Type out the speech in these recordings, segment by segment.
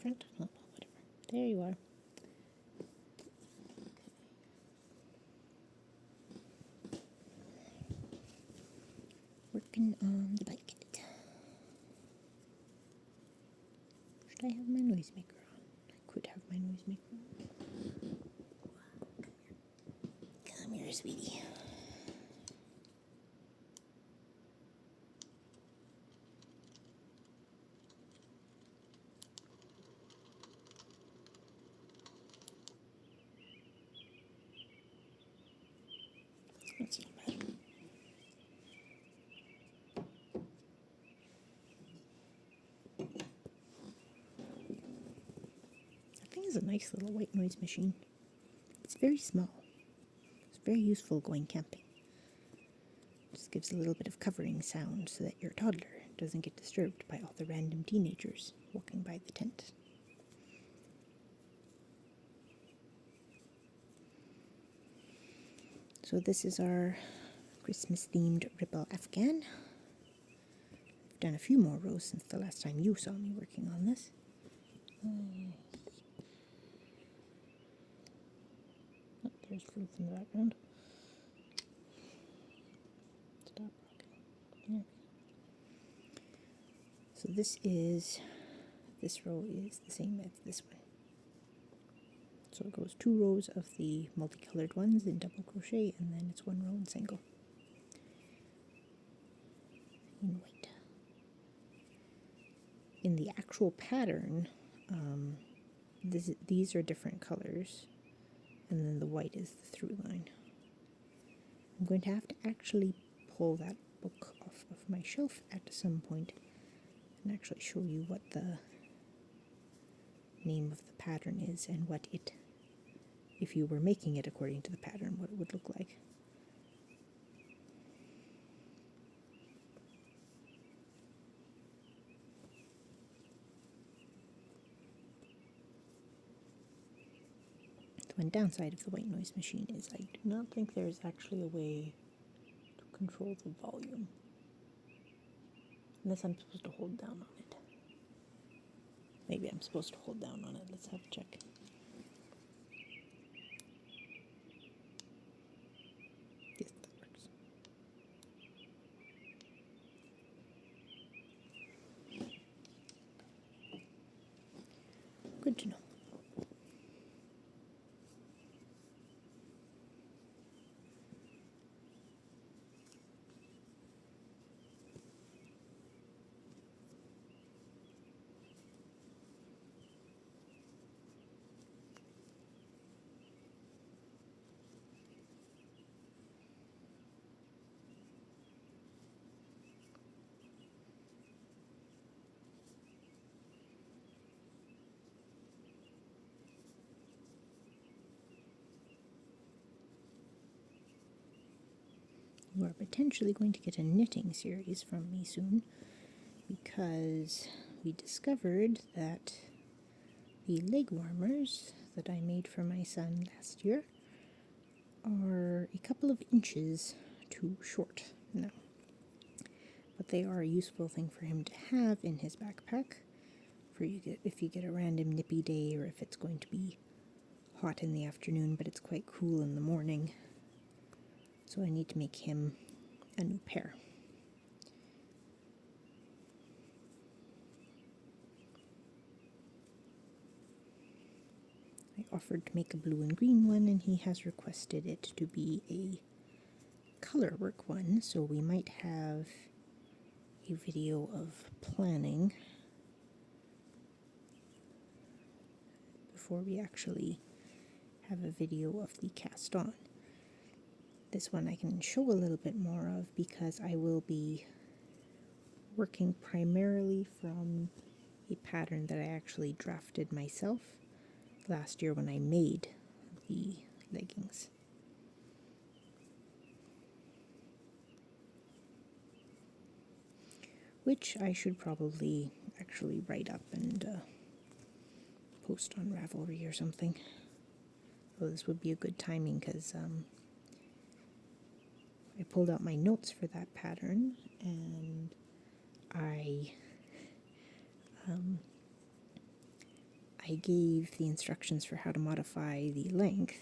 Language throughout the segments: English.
front? Oh, whatever. There you are. Working on the blanket. Should I have my noisemaker on? I could have my noisemaker on. Come here, sweetie. That's not bad. That thing is a nice little white noise machine. It's very small. It's very useful going camping. Just gives a little bit of covering sound so that your toddler doesn't get disturbed by all the random teenagers walking by the tent. So this is our Christmas themed ripple afghan. I've done a few more rows since the last time you saw me working on this. Oh, there's fruit in the background. Stop rocking. There. So this row is the same as this one. So it goes 2 rows of the multicolored ones in double crochet, and then it's 1 row in single in white. In the actual pattern, these are different colors, and then the white is the through line. I'm going to have to actually pull that book off of my shelf at some point and actually show you what the name of the pattern is and what it, if you were making it according to the pattern, what it would look like. The one downside of the white noise machine is I do not think there's actually a way to control the volume. Unless I'm supposed to hold down on it. Maybe I'm supposed to hold down on it. Let's have a check. Yes, that works. Good to know. You are potentially going to get a knitting series from me soon, because we discovered that the leg warmers that I made for my son last year are a couple of inches too short now. But they are a useful thing for him to have in his backpack if you get a random nippy day, or if it's going to be hot in the afternoon but it's quite cool in the morning. So I need to make him a new pair. I offered to make a blue and green one, and he has requested it to be a color work one, so we might have a video of planning before we actually have a video of the cast on. This one I can show a little bit more of because I will be working primarily from a pattern that I actually drafted myself last year when I made the leggings. Which I should probably actually write up and post on Ravelry or something. Oh, this would be a good timing because I pulled out my notes for that pattern, and I I gave the instructions for how to modify the length,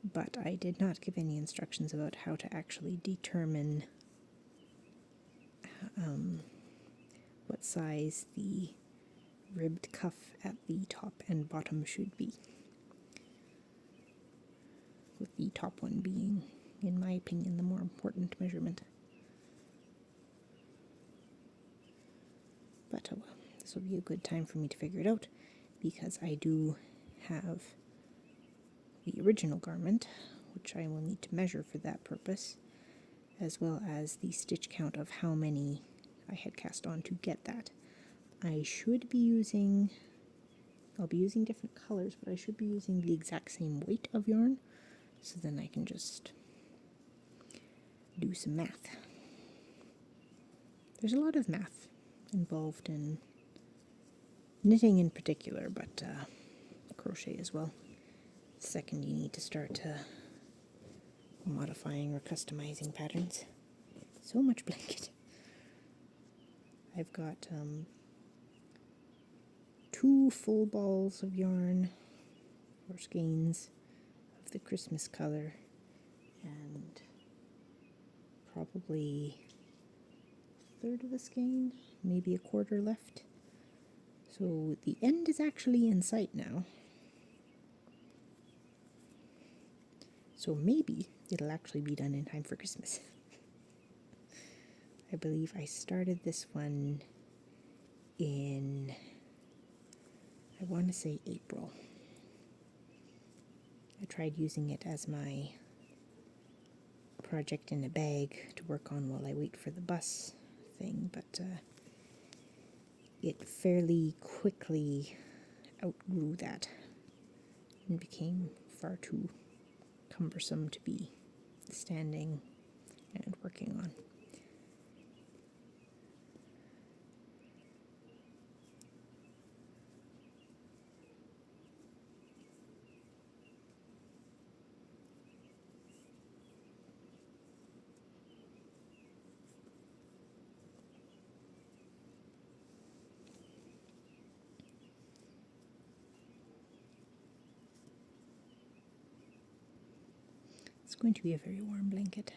but I did not give any instructions about how to actually determine what size the ribbed cuff at the top and bottom should be, with the top one being, in my opinion, the more important measurement. But oh well, this will be a good time for me to figure it out, because I do have the original garment, which I will need to measure for that purpose, as well as the stitch count of how many I had cast on to get that. I should be using, I'll be using different colors, but I should be using the exact same weight of yarn, so then I can just do some math. There's a lot of math involved in knitting in particular, but crochet as well. The second you need to start modifying or customizing patterns. So much blanket. I've got 2 full balls of yarn or skeins of the Christmas color, and probably a third of a skein, maybe a quarter left. So the end is actually in sight now. So maybe it'll actually be done in time for Christmas. I believe I started this one in, I want to say April. I tried using it as my project in a bag to work on while I wait for the bus thing, but it fairly quickly outgrew that and became far too cumbersome to be standing and working on. It's going to be a very warm blanket.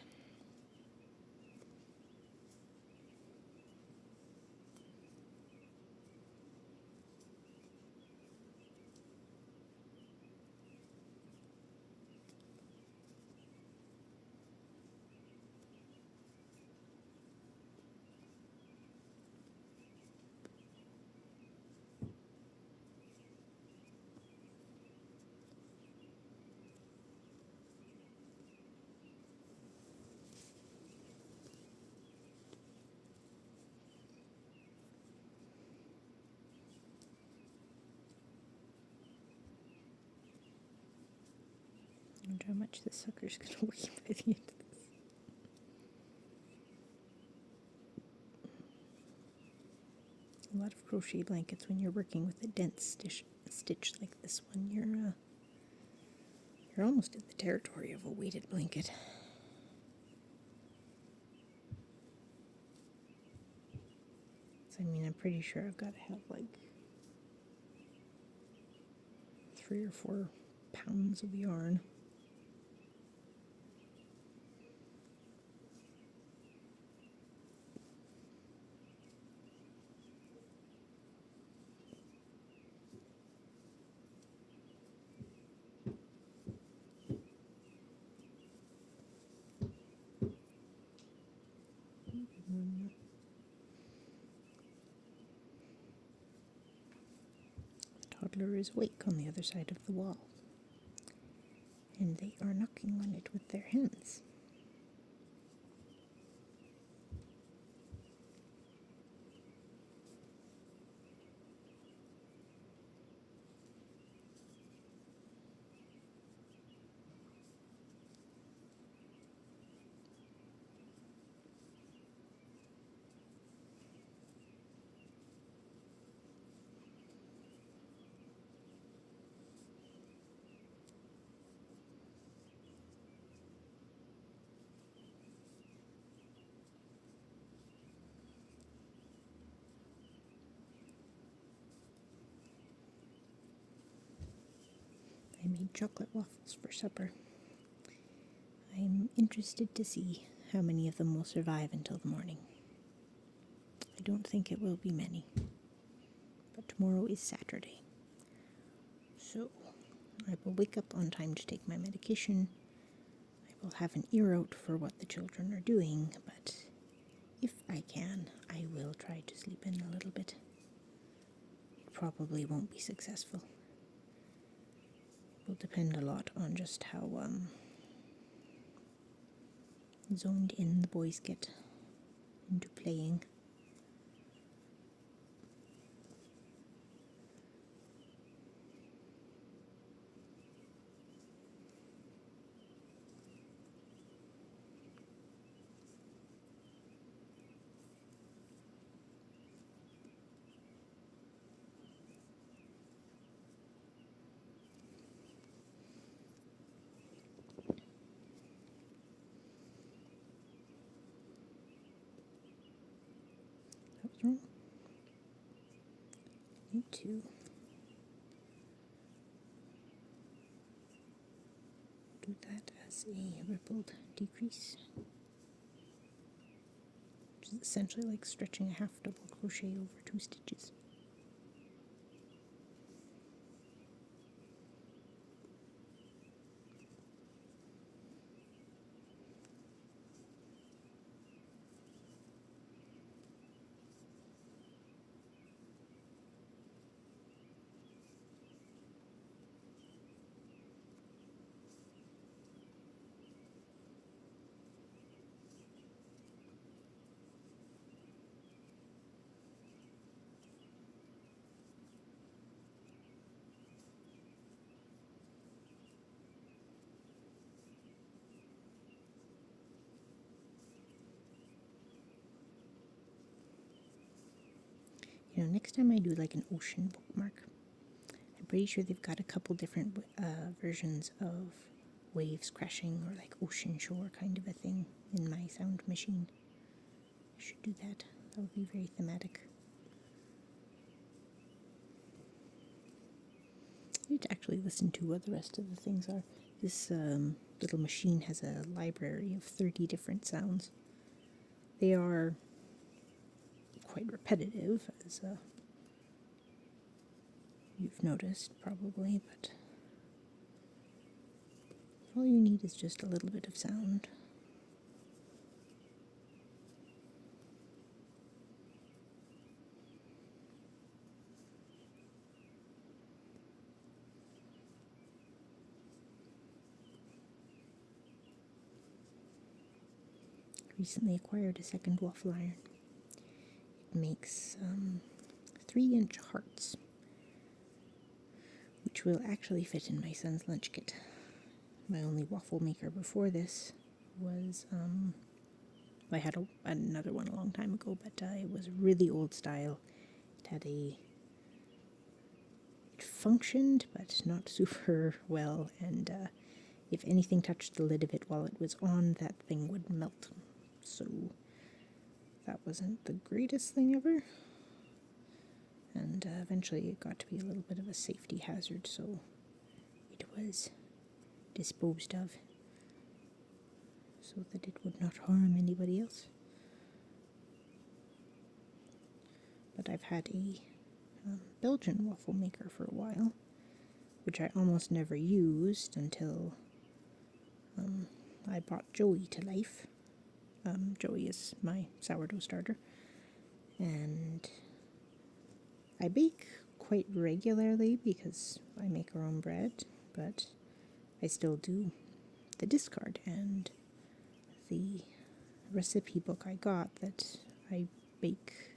I wonder how much this sucker's going to weigh by the end of this. A lot of crochet blankets, when you're working with a dense stitch like this one, you're almost in the territory of a weighted blanket. So, I mean, I'm pretty sure I've got to have like 3 or 4 pounds of yarn. The toddler is awake on the other side of the wall, and they are knocking on it with their hands. made chocolate waffles for supper. I'm interested to see how many of them will survive until the morning. I don't think it will be many, but tomorrow is Saturday. So I will wake up on time to take my medication. I will have an ear out for what the children are doing, but if I can, I will try to sleep in a little bit. It probably won't be successful. It will depend a lot on just how zoned in the boys get into playing. That was wrong. Need to do that as a rippled decrease, which is essentially like stretching a half double crochet over 2 stitches. You know, next time I do like an ocean bookmark, I'm pretty sure they've got a couple different versions of waves crashing or like ocean shore kind of a thing in my sound machine. I should do that. That would be very thematic. I need to actually listen to what the rest of the things are. This little machine has a library of 30 different sounds. They are quite repetitive, as you've noticed probably, but all you need is just a little bit of sound. Recently acquired a second waffle iron. It makes 3-inch hearts, which will actually fit in my son's lunch kit. My only waffle maker before this was, I had another one a long time ago, but it was really old style. It functioned, but not super well, and if anything touched the lid of it while it was on, that thing would melt. So that wasn't the greatest thing ever. And eventually it got to be a little bit of a safety hazard, so it was disposed of so that it would not harm anybody else. But I've had a Belgian waffle maker for a while, which I almost never used until I brought Joey to life. Joey is my sourdough starter, and I bake quite regularly because I make our own bread, but I still do the discard, and the recipe book I got that I bake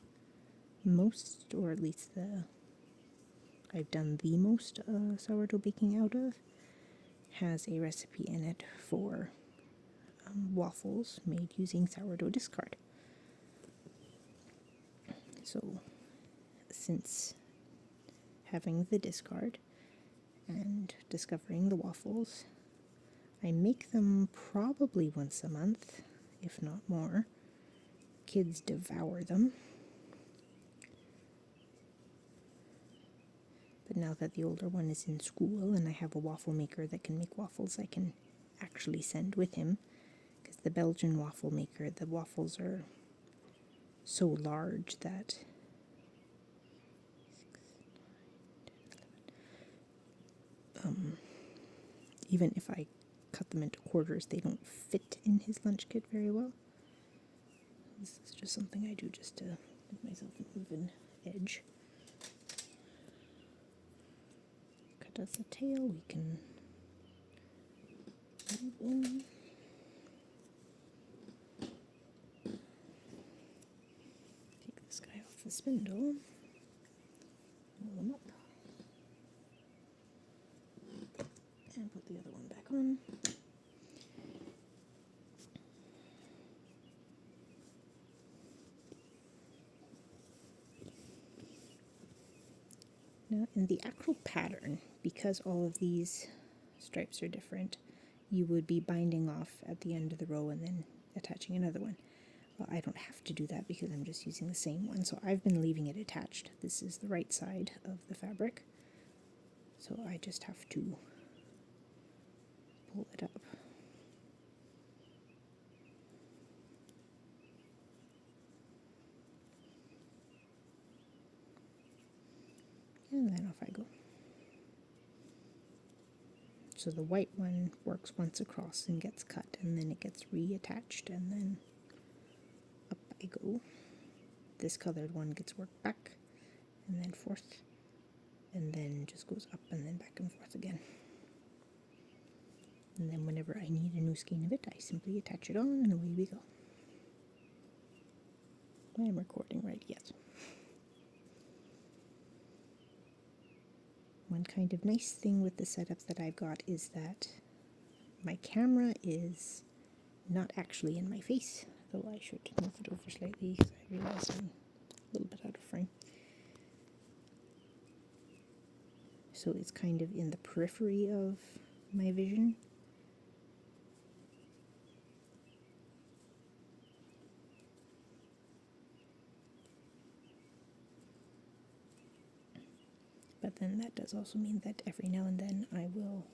most, or at least I've done the most sourdough baking out of, has a recipe in it for waffles made using sourdough discard. So since having the discard and discovering the waffles, I make them probably once a month, if not more. Kids devour them. but now that the older one is in school and I have a waffle maker that can make waffles, I can actually send with him, because the Belgian waffle maker, the waffles are so large that even if I cut them into quarters, they don't fit in his lunch kit very well. This is just something I do just to give myself an even edge. Cut us a tail, we can move in. Take this guy off the spindle, roll him up, and put the other one back on. Now in the actual pattern, because all of these stripes are different, you would be binding off at the end of the row and then attaching another one. Well, I don't have to do that because I'm just using the same one, so I've been leaving it attached. This is the right side of the fabric, so I just have to pull it up. And then off I go. So the white one works once across and gets cut, and then it gets reattached, and then up I go. This colored one gets worked back, and then forth, and then just goes up and then back and forth again. And then whenever I need a new skein of it, I simply attach it on, and away we go. I'm recording right yet. One kind of nice thing with the setup that I've got is that my camera is not actually in my face, though I should move it over slightly because I realize I'm a little bit out of frame. So it's kind of in the periphery of my vision. But then that does also mean that every now and then I will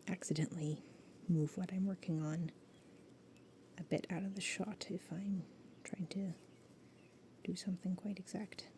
accidentally move what I'm working on a bit out of the shot if I'm trying to do something quite exact.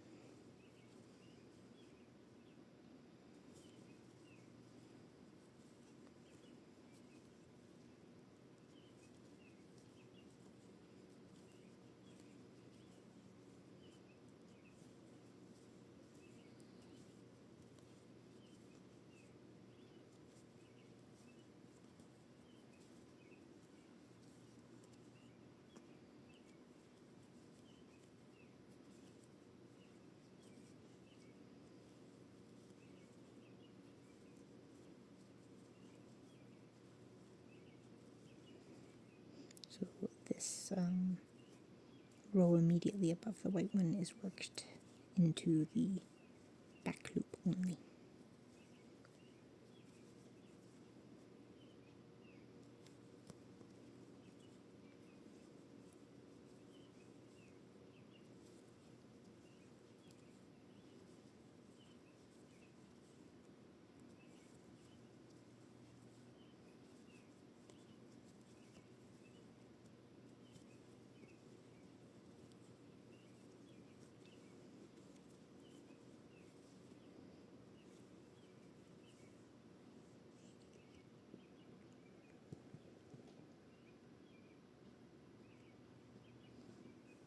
So this row immediately above the white one is worked into the back loop only.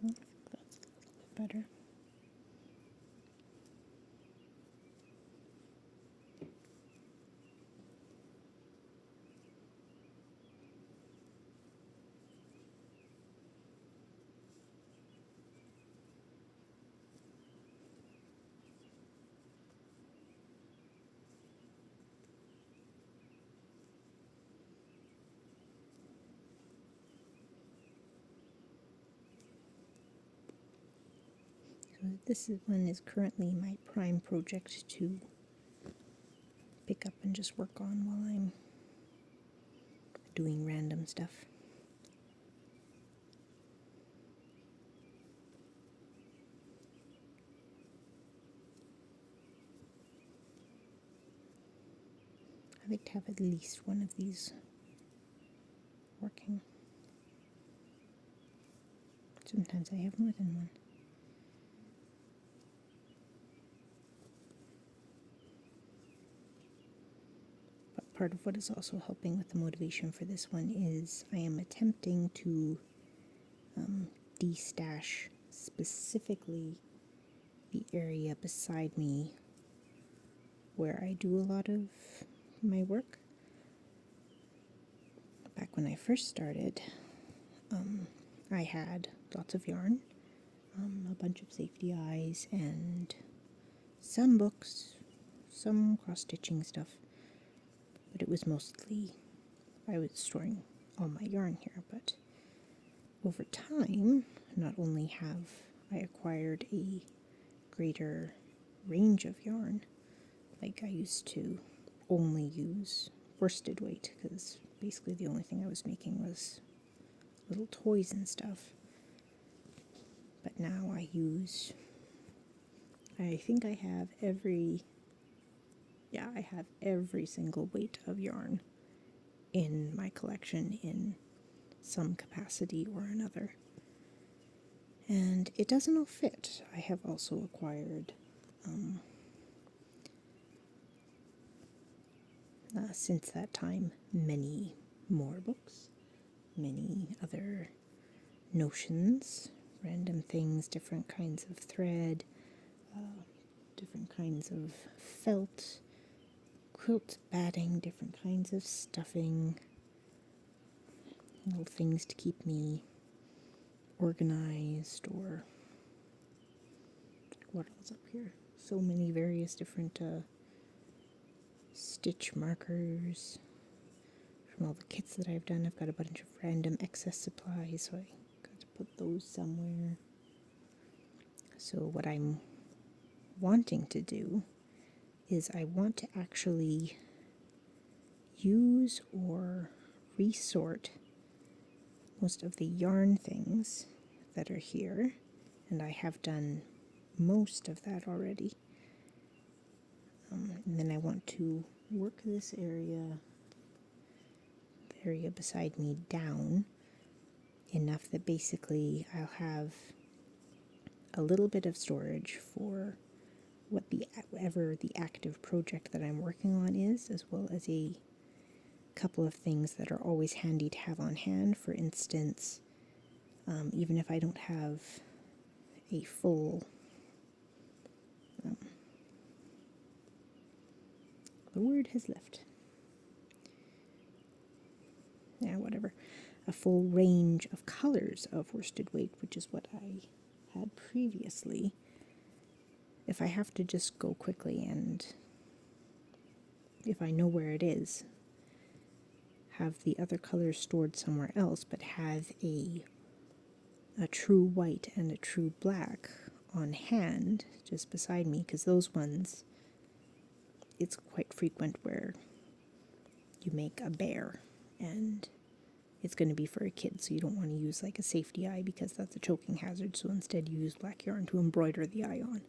I think that's a little bit better. So this one is currently my prime project to pick up and just work on while I'm doing random stuff. I like to have at least one of these working. Sometimes I have more than one. But part of what is also helping with the motivation for this one is I am attempting to de-stash specifically the area beside me where I do a lot of my work. Back when I first started, I had lots of yarn, a bunch of safety eyes, and some books, some cross-stitching stuff, but it was mostly, I was storing all my yarn here, but over time, not only have I acquired a greater range of yarn, like I used to only use worsted weight, because basically the only thing I was making was little toys and stuff. But now I think I have every single weight of yarn in my collection in some capacity or another. And it doesn't all fit. I have also acquired, since that time, many more books, many other notions, random things, different kinds of thread, different kinds of felt, quilt batting, different kinds of stuffing, little things to keep me organized, or what else up here? So many various different stitch markers from all the kits that I've done. I've got a bunch of random excess supplies, so I got to put those somewhere. So what I'm wanting to do is I want to actually use or resort most of the yarn things that are here, and I have done most of that already. And then I want to work this area, the area beside me, down enough that basically I'll have a little bit of storage for whatever the active project that I'm working on is, as well as a couple of things that are always handy to have on hand. For instance, even if I don't have a full the word has left. Yeah, whatever. A full range of colors of worsted weight, which is what I had previously. If I have to just go quickly, and if I know where it is, have the other colors stored somewhere else, but have a true white and a true black on hand just beside me, because those ones, it's quite frequent where you make a bear and it's going to be for a kid, so you don't want to use like a safety eye because that's a choking hazard, so instead you use black yarn to embroider the eye on.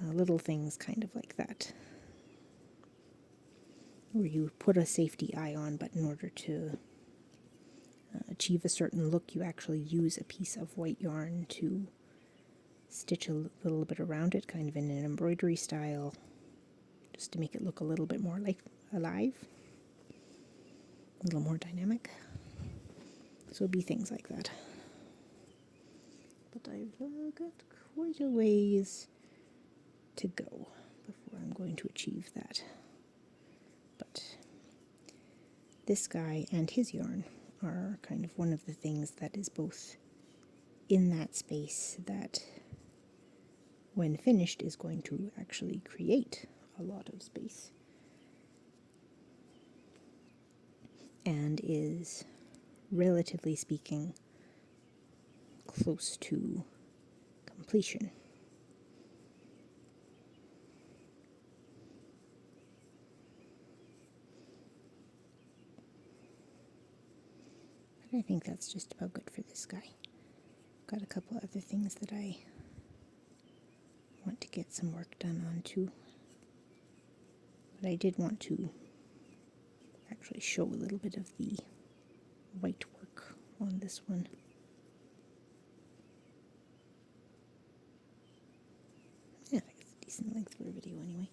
Little things kind of like that, where you put a safety eye on, but in order to achieve a certain look, you actually use a piece of white yarn to stitch a little bit around it, kind of in an embroidery style, just to make it look a little bit more like alive, a little more dynamic. So it'll be things like that. But I've got quite a ways to go before I'm going to achieve that. But this guy and his yarn are kind of one of the things that is both in that space that, when finished, is going to actually create a lot of space, and is, relatively speaking, close to completion. But I think that's just about good for this guy. Got a couple other things that I want to get some work done on too. But I did want to actually show a little bit of the white work on this one. Yeah, I think it's a decent length for a video anyway.